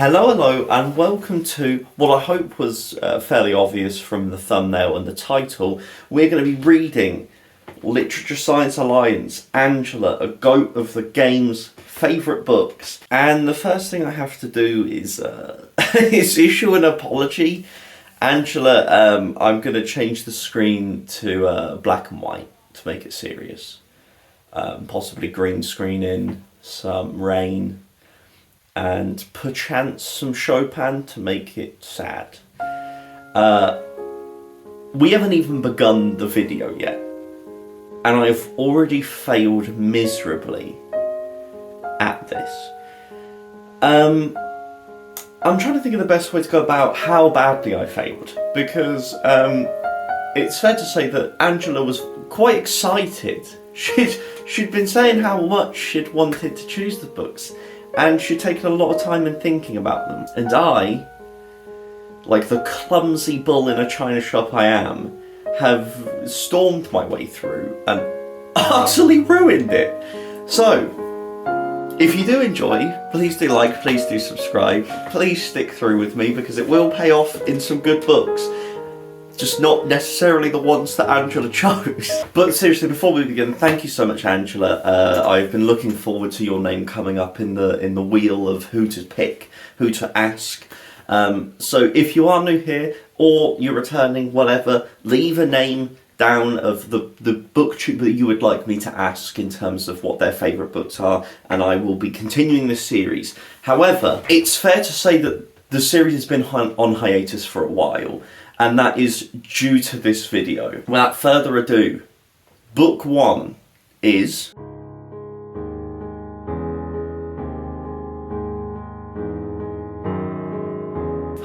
Hello, and welcome to what I hope was fairly obvious from the thumbnail and the title. We're going to be reading Literature Science Alliance, Angela, a goat of the game's favourite books. And the first thing I have to do is, is issue an apology. Angela, I'm going to change the screen to black and white to make it serious. Possibly green screen in, some rain, and perchance some Chopin to make it sad. We haven't even begun the video yet, and I've already failed miserably at this. I'm trying to think of the best way to go about how badly I failed, because it's fair to say that Angela was quite excited. She'd been saying how much she'd wanted to choose the books, and she'd taken a lot of time in thinking about them. And I, like the clumsy bull in a china shop I am, have stormed my way through and utterly ruined it. So, if you do enjoy, please do like, please do subscribe, please stick through with me because it will pay off in some good books. Just not necessarily the ones that Angela chose. But seriously, before we begin, thank you so much, Angela. I've been looking forward to your name coming up in the wheel of who to pick, who to ask. So if you are new here, or you're returning, whatever, leave a name down of the booktube that you would like me to ask in terms of what their favourite books are, and I will be continuing this series. However, it's fair to say that the series has been on hiatus for a while, and that is due to this video. Without further ado, book one is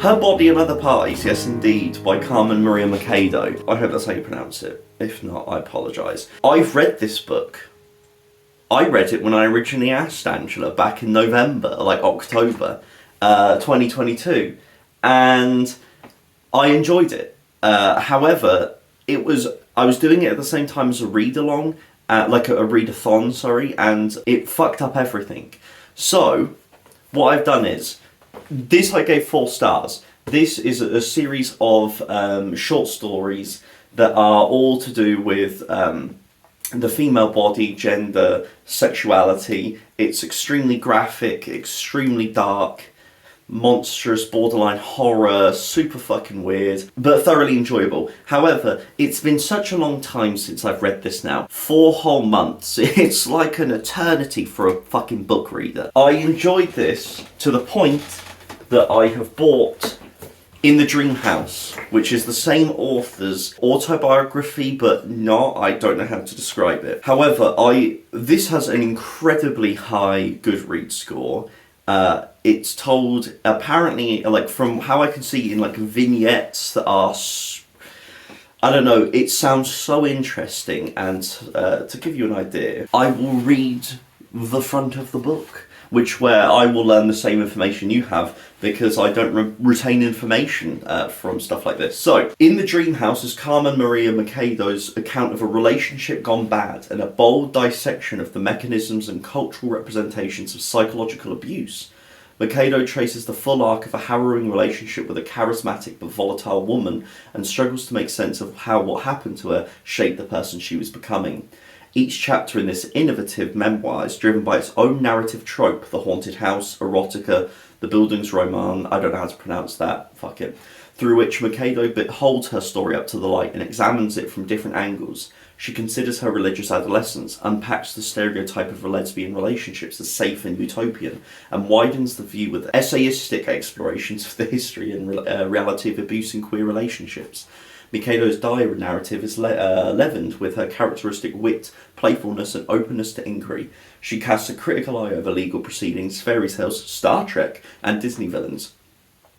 Her Body and Other Parties, yes indeed, by Carmen Maria Machado. I hope that's how you pronounce it. If not, I apologise. I've read this book. I read it when I originally asked Angela back in November, like October, 2022. And I enjoyed it. However, I was doing it at the same time as a read-along, like a readathon, sorry, and it fucked up everything. So, what I've done is, this I gave 4 stars. This is a series of short stories that are all to do with the female body, gender, sexuality. It's extremely graphic, extremely dark, monstrous, borderline horror, super fucking weird, but thoroughly enjoyable. However, it's been such a long time since I've read this now. 4 whole months. It's like an eternity for a fucking book reader. I enjoyed this to the point that I have bought In the Dream House, which is the same author's autobiography, but not, I don't know how to describe it. However, this has an incredibly high Goodreads score. It's told, apparently, like from how I can see in like vignettes that are, I don't know, it sounds so interesting. And to give you an idea, I will read the front of the book, where I will learn the same information you have, because I don't retain information from stuff like this. So, In the Dream House is Carmen Maria Machado's account of a relationship gone bad and a bold dissection of the mechanisms and cultural representations of psychological abuse. Machado traces the full arc of a harrowing relationship with a charismatic but volatile woman and struggles to make sense of how what happened to her shaped the person she was becoming. Each chapter in this innovative memoir is driven by its own narrative trope: the haunted house, erotica, the Bildungsroman, I don't know how to pronounce that, fuck it, through which Machado holds her story up to the light and examines it from different angles. She considers her religious adolescence, unpacks the stereotype of lesbian relationships as safe and utopian, and widens the view with essayistic explorations of the history and reality of abuse in queer relationships. Machado's diary narrative is leavened with her characteristic wit, playfulness, and openness to inquiry. She casts a critical eye over legal proceedings, fairy tales, Star Trek, and Disney villains,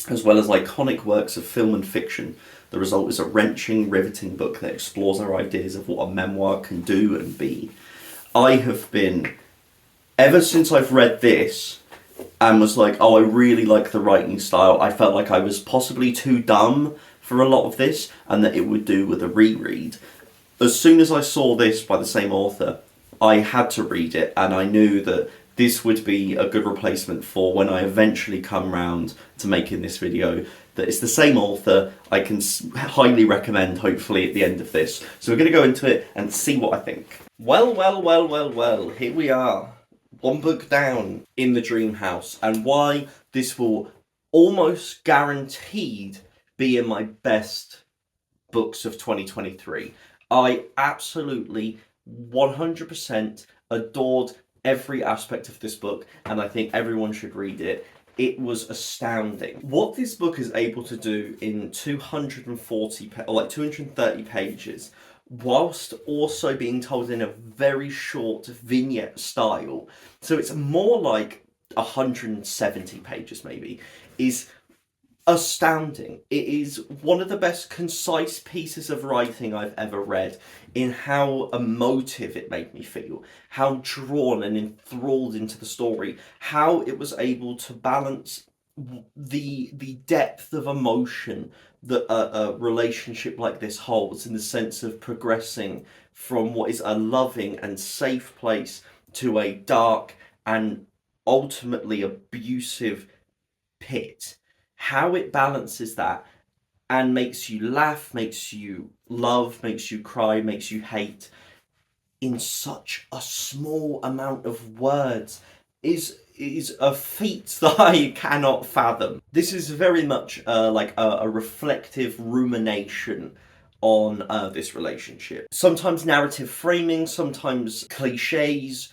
as well as iconic works of film and fiction. The result is a wrenching, riveting book that explores our ideas of what a memoir can do and be. I have been, ever since I've read this, and was like, oh, I really like the writing style, I felt like I was possibly too dumb for a lot of this, and that it would do with a reread. As soon as I saw this by the same author, I had to read it, and I knew that this would be a good replacement for when I eventually come round to making this video. That it's the same author. I can highly recommend, hopefully, at the end of this. So we're going to go into it and see what I think. Well, here we are. One book down in the Dream House, and why this will almost guaranteed be in my best books of 2023. I absolutely 100% adored every aspect of this book, and I think everyone should read it. It was astounding. What this book is able to do in 230 pages, whilst also being told in a very short vignette style, so it's more like 170 pages maybe, is astounding. It is one of the best concise pieces of writing I've ever read, in how emotive it made me feel, how drawn and enthralled into the story, how it was able to balance the depth of emotion that a relationship like this holds, in the sense of progressing from what is a loving and safe place to a dark and ultimately abusive pit. How it balances that and makes you laugh, makes you love, makes you cry, makes you hate in such a small amount of words is a feat that I cannot fathom. This is very much like a reflective rumination on this relationship. Sometimes narrative framing, sometimes cliches,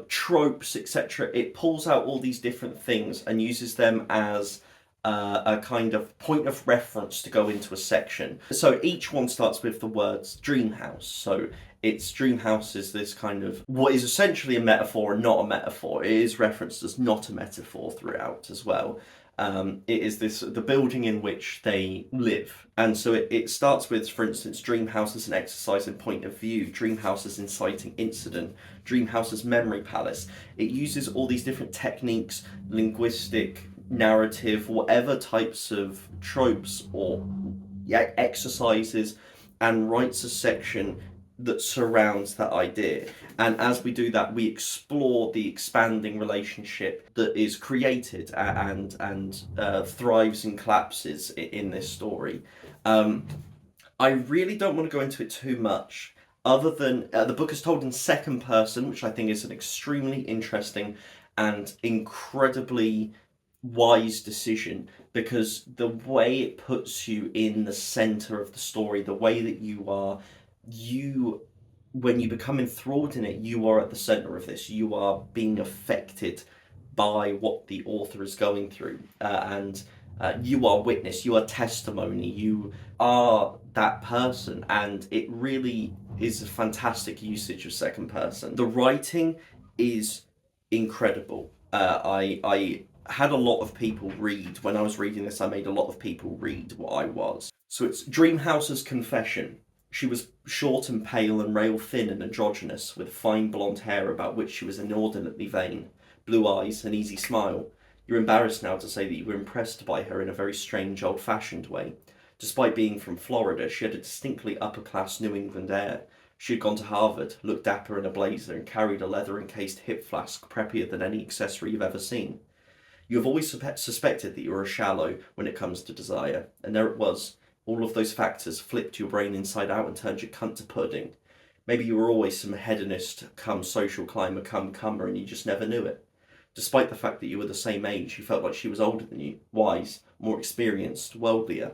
tropes, etc. It pulls out all these different things and uses them as a kind of point of reference to go into a section. So each one starts with the words dream house. So it's dream house is this kind of what is essentially a metaphor and not a metaphor. It is referenced as not a metaphor throughout as well. It is the building in which they live. And so it starts with, for instance, dream house as an exercise in point of view, dream house as inciting incident, dream house as memory palace. It uses all these different techniques, linguistic, narrative, whatever types of tropes or exercises, and writes a section that surrounds that idea. And as we do that, we explore the expanding relationship that is created and thrives and collapses in this story. I really don't want to go into it too much, other than the book is told in second person, which I think is an extremely interesting and incredibly wise decision, because the way it puts you in the center of the story, the way that you when you become enthralled in it, you are at the center of this. You are being affected by what the author is going through, and you are witness, you are testimony, you are that person, and it really is a fantastic usage of second person. The writing is incredible. I had a lot of people read, when I was reading this, I made a lot of people read what I was. So it's Dreamhouse's confession. She was short and pale and rail thin and androgynous, with fine blonde hair about which she was inordinately vain, blue eyes, an easy smile. You're embarrassed now to say that you were impressed by her in a very strange, old-fashioned way. Despite being from Florida, she had a distinctly upper-class New England air. She had gone to Harvard, looked dapper in a blazer, and carried a leather-encased hip flask preppier than any accessory you've ever seen. You have always suspected that you are a shallow when it comes to desire, and there it was. All of those factors flipped your brain inside out and turned your cunt to pudding. Maybe you were always some hedonist, come social climber, come comer, and you just never knew it. Despite the fact that you were the same age, you felt like she was older than you, wise, more experienced, worldlier.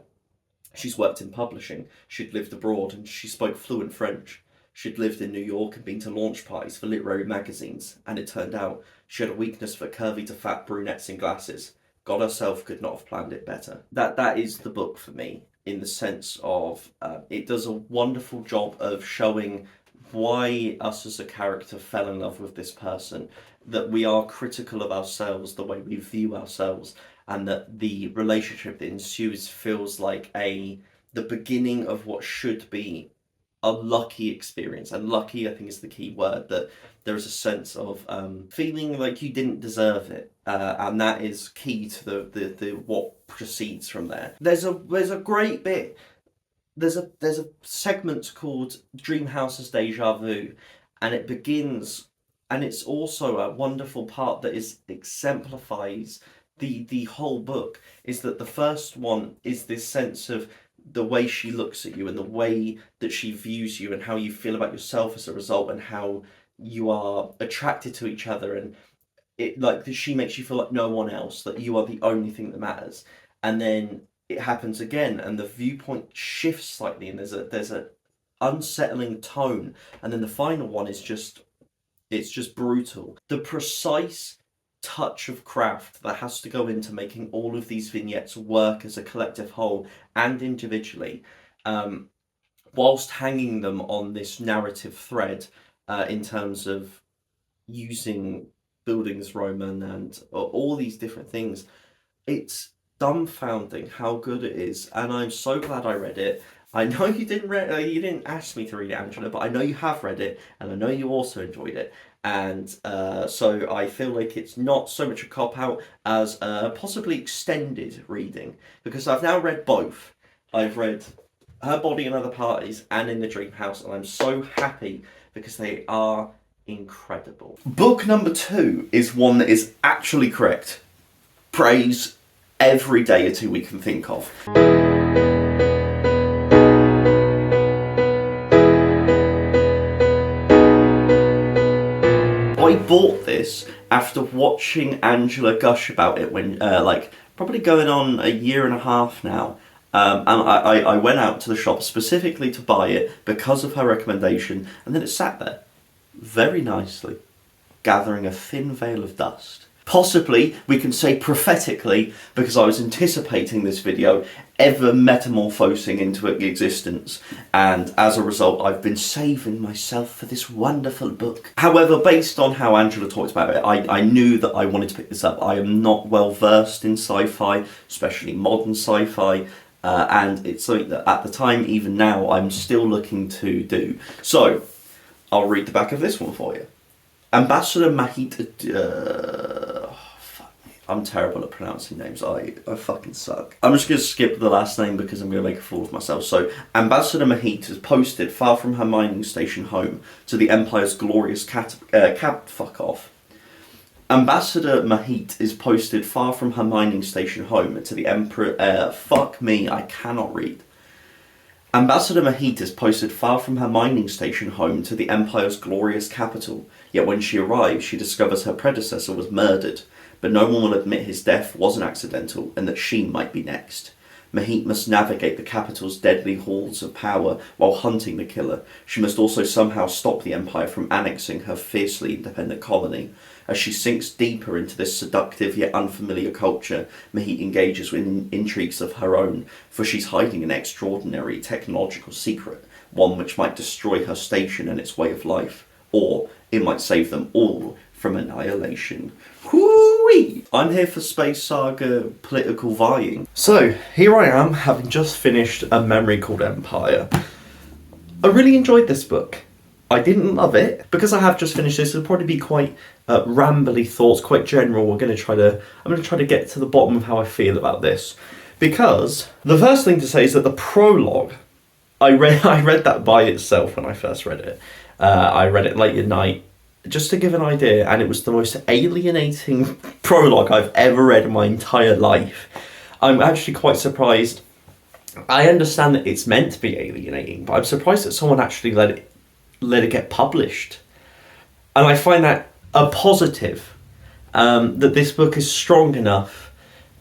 She's worked in publishing, she'd lived abroad, and she spoke fluent French. She'd lived in New York and been to launch parties for literary magazines, and it turned out she had a weakness for curvy to fat brunettes in glasses. God herself could not have planned it better. That is the book for me, in the sense of it does a wonderful job of showing why us as a character fell in love with this person, that we are critical of ourselves, the way we view ourselves, and that the relationship that ensues feels like the beginning of what should be a lucky experience. And lucky, I think, is the key word, that there is a sense of feeling like you didn't deserve it, and that is key to the what proceeds from there. There's a great bit. There's a segment called Dream House's Deja Vu, and it begins, And it's also a wonderful part that exemplifies the whole book, is that the first one is this sense of the way she looks at you and the way that she views you and how you feel about yourself as a result, and how you are attracted to each other, and it like she makes you feel like no one else, that you are the only thing that matters. And then it happens again and the viewpoint shifts slightly, and there's a unsettling tone, and then the final one is just, it's just brutal. The precise touch of craft that has to go into making all of these vignettes work as a collective whole and individually, whilst hanging them on this narrative thread, in terms of using Bildungsroman and all these different things. It's dumbfounding how good it is, and I'm so glad I read it. I know you didn't ask me to read it, Angela, but I know you have read it, and I know you also enjoyed it. And so I feel like it's not so much a cop-out as possibly extended reading, because I've now read both. I've read Her Body and Other Parties and In the Dream House, and I'm so happy because they are incredible. Book number 2 is one that is actually correct. Praise every deity we can think of. I bought this after watching Angela gush about it when, probably going on a year and a half now. And I went out to the shop specifically to buy it because of her recommendation, and then it sat there very nicely, gathering a thin veil of dust. Possibly, we can say prophetically, because I was anticipating this video ever metamorphosing into existence, and as a result I've been saving myself for this wonderful book. However, based on how Angela talked about it, I knew that I wanted to pick this up. I am not well versed in sci-fi, especially modern sci-fi, and it's something that at the time, even now, I'm still looking to do. So, I'll read the back of this one for you. Ambassador Mahit... fuck me. I'm terrible at pronouncing names. I fucking suck. I'm just going to skip the last name because I'm going to make a fool of myself. So, Ambassador Mahit is posted far from her mining station home to the Empire's glorious fuck off. Ambassador Mahit is posted far from her mining station home to the Emperor... fuck me, I cannot read. Ambassador Mahit is posted far from her mining station home to the Empire's glorious capital, yet when she arrives she discovers her predecessor was murdered, but no one will admit his death wasn't accidental and that she might be next. Mahit must navigate the capital's deadly halls of power while hunting the killer. She must also somehow stop the Empire from annexing her fiercely independent colony. As she sinks deeper into this seductive yet unfamiliar culture, Mahit engages in intrigues of her own, for she's hiding an extraordinary technological secret, one which might destroy her station and its way of life, or it might save them all from annihilation. Whoo-wee! I'm here for Space Saga political vying. So, here I am, having just finished A Memory Called Empire. I really enjoyed this book. I didn't love it. Because I have just finished this, it'll probably be quite rambly thoughts, quite general. I'm going to try to get to the bottom of how I feel about this. Because the first thing to say is that the prologue, I read that by itself when I first read it. I read it late at night, just to give an idea, and it was the most alienating prologue I've ever read in my entire life. I'm actually quite surprised. I understand that it's meant to be alienating, but I'm surprised that someone actually let it get published. And I find that a positive, that this book is strong enough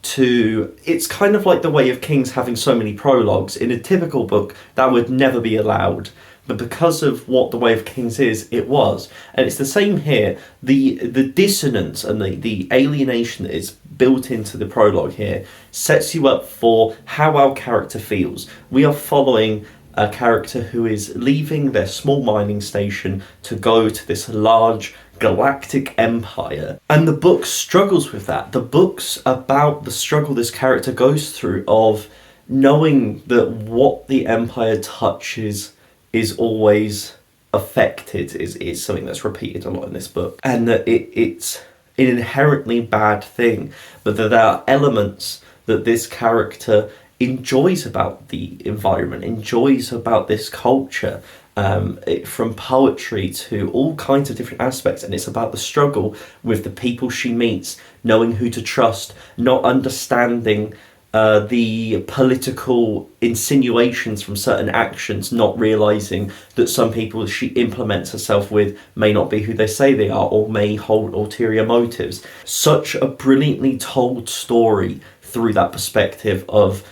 to... It's kind of like The Way of Kings having so many prologues. In a typical book, that would never be allowed. But because of what The Way of Kings is, it was. And it's the same here. The dissonance and the alienation that is built into the prologue here sets you up for how our character feels. We are following a character who is leaving their small mining station to go to this large galactic empire. And the book struggles with that. The book's about the struggle this character goes through of knowing that what the empire touches is always affected, is something that's repeated a lot in this book. And that it's an inherently bad thing, but that there are elements that this character enjoys about the environment, enjoys about this culture, from poetry to all kinds of different aspects, and it's about the struggle with the people she meets, knowing who to trust, not understanding the political insinuations from certain actions, not realizing that some people she implements herself with may not be who they say they are or may hold ulterior motives. Such a brilliantly told story through that perspective of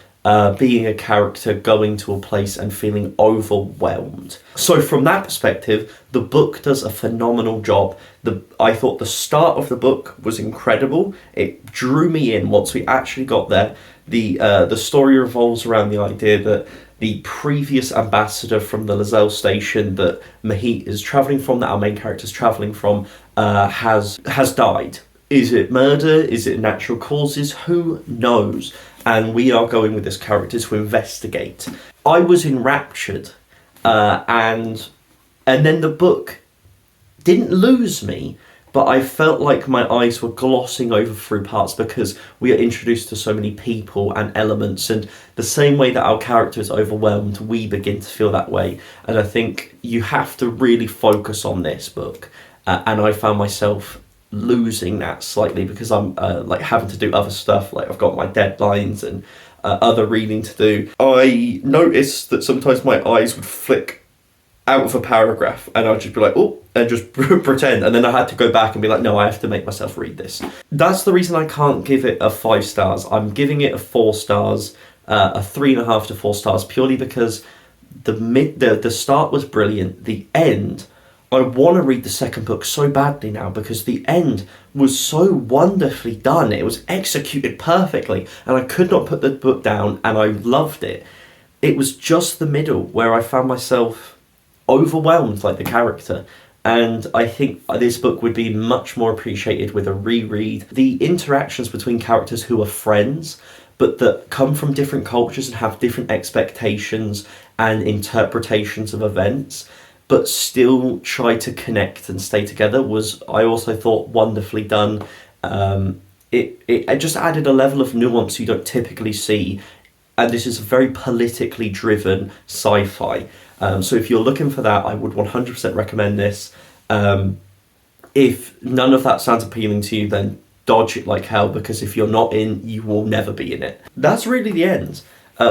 being a character going to a place and feeling overwhelmed. So from that perspective, the book does a phenomenal job. I thought the start of the book was incredible. It drew me in once we actually got there. The story revolves around the idea that the previous ambassador from the Lizelle station that Mahit is travelling from, that our main character is travelling from, has died. Is it murder? Is it natural causes? Who knows? And we are going with this character to investigate. I was enraptured, and then the book didn't lose me, but I felt like my eyes were glossing over through parts because we are introduced to so many people and elements, and the same way that our character is overwhelmed, we begin to feel that way. And I think you have to really focus on this book, and I found myself losing that slightly because I'm like having to do other stuff, like I've got my deadlines and other reading to do. I noticed that sometimes my eyes would flick out of a paragraph and I'd just be like, oh, and just pretend, and then I had to go back and be like, no, I have to make myself read this. That's the reason I can't give it a 5 stars. I'm giving it a 4 stars, a 3.5 to 4 stars, purely because the start was brilliant. The end, I want to read the second book so badly now because the end was so wonderfully done. It was executed perfectly and I could not put the book down and I loved it. It was just the middle where I found myself overwhelmed like the character. And I think this book would be much more appreciated with a reread. The interactions between characters who are friends but that come from different cultures and have different expectations and interpretations of events, but still try to connect and stay together, was, I also thought, wonderfully done. It just added a level of nuance you don't typically see, and this is a very politically driven sci-fi. So if you're looking for that, I would 100% recommend this. If none of that sounds appealing to you, then dodge it like hell, because if you're not in, you will never be in it. That's really the end.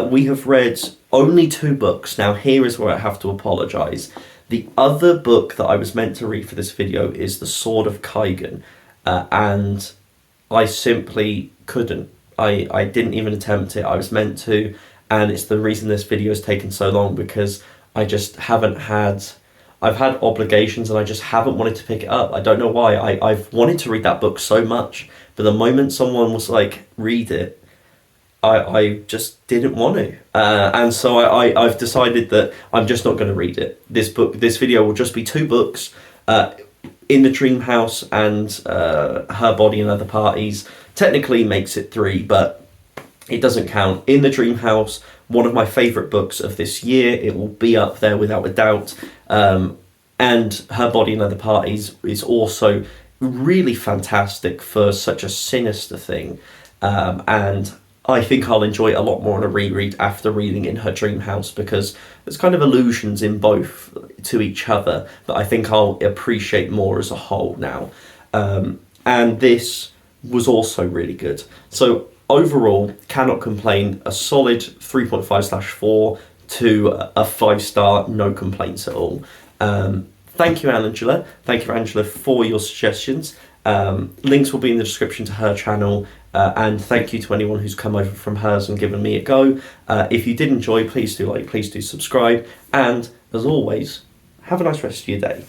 We have read only 2 books. Now here is where I have to apologise. The other book that I was meant to read for this video is The Sword of Kaigan, and I simply couldn't. I didn't even attempt it. I was meant to, and it's the reason this video has taken so long, because I just haven't had... I've had obligations and I just haven't wanted to pick it up. I don't know why. I've wanted to read that book so much, but the moment someone was like, read it, I just didn't want to. And so I've decided that I'm just not going to read it. This video will just be 2 books, In the Dream House and Her Body and Other Parties. Technically makes it 3, but it doesn't count. In the Dream House, one of my favourite books of this year. It will be up there without a doubt. And Her Body and Other Parties is also really fantastic for such a sinister thing. And I think I'll enjoy it a lot more on a reread after reading In Her Dream House, because there's kind of allusions in both to each other that I think I'll appreciate more as a whole now. And this was also really good. So overall, cannot complain. A solid 3.5/4 to a 5-star, no complaints at all. Thank you, Angela. Thank you, Angela, for your suggestions. Links will be in the description to her channel, and thank you to anyone who's come over from hers and given me a go. If you did enjoy, please do like, please do subscribe, and as always, have a nice rest of your day.